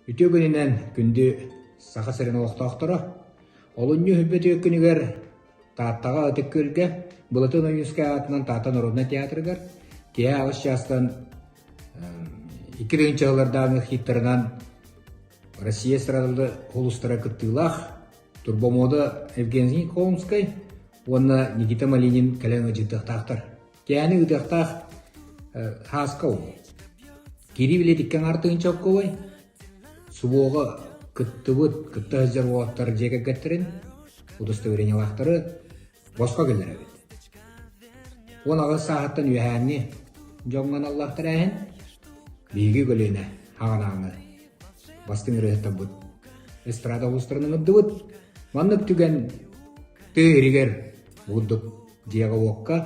Үтө gününden күнді сақа сәрін оқтақтыра. Олынны хүббет өккінігер таттаға өтік көлге, бұлытын ойынысқа атынан таттан ұрудына театрыгар. Кея ағыз жастан 2-інші ғылардағы хиттарынан Россия страдалды холустара күттілақ. Турбомоды Евгений Холмскай, онна Никита Малинин кәліңі жыттықтақтыр. Кеяны үдіқтақ хасқау. Кері білетіккен артығынша көй. Субоғы күтті күтті әзір оғаттары жеге кәттірін, удостоверение лақтары босқа көлдер әбет. Онағы сағаттан үйәңі жоңған Аллахтар әйін, бейгі көліне ағанағыны бастың үреттен бұд. Эстрада ұлыстарының ұдды бұд, маннық түген түйірігер бұддық жеға оққа,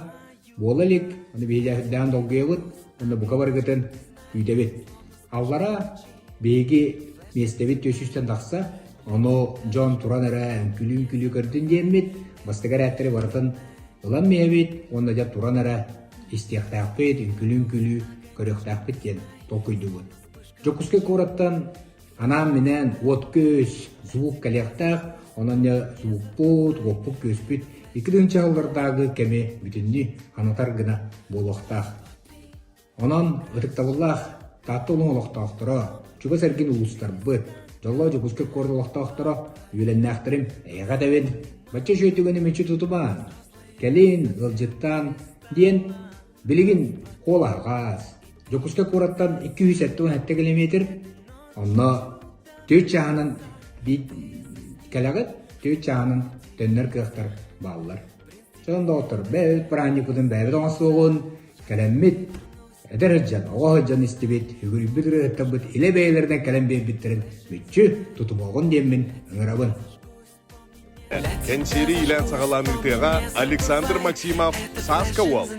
бол әлік, оны бейдән долгия бұд, оны бұқа бар күтін үйде бет. Аллара бейгі местебет төсістен тақса, оны жон туран әрі күлі көрдін деймет, бастығар әттірі бартын ұлан мейбет, оны деп туран әрі істияқтақ бет, күлі көріқтақ беттен тоқүйді бұд. Жокуске кораттан анам менен от көз, звук кәлектақ, онан не звук бұд, оппық көз бет, 2-інші ғылдардағы кәме бүтінді анатар ғына болуқтақ. Онан ұтықтабыллақ татты олың олықтақтыра, чуға сәрген ұлыстар бұд, жолла жокуске корды олықтақтыра, үйленні ақтырым, әйға дәвен, бача жөйтігіні мечі тұтыман, кәлін, ғылжыттан, ден, білігін қол ағаз. Жокуске кораттан 270 километр, онна 4 жағынан кәліғіт, 4 жағынан төннер кіқтар балылар. Сонда отыр, бәйбіт бірәні күдің бәйбіт оңасы оғын, кәләммет, әдір жан, оға жан істебет, үгірі бүдірі әттабыт, иле бәйлерден кәләм бәйбіттерін мүтчі тұтым оғын демін ұңырабын. Кәнсері илән сағаланыңтыға Александр Максимов Саска Уол.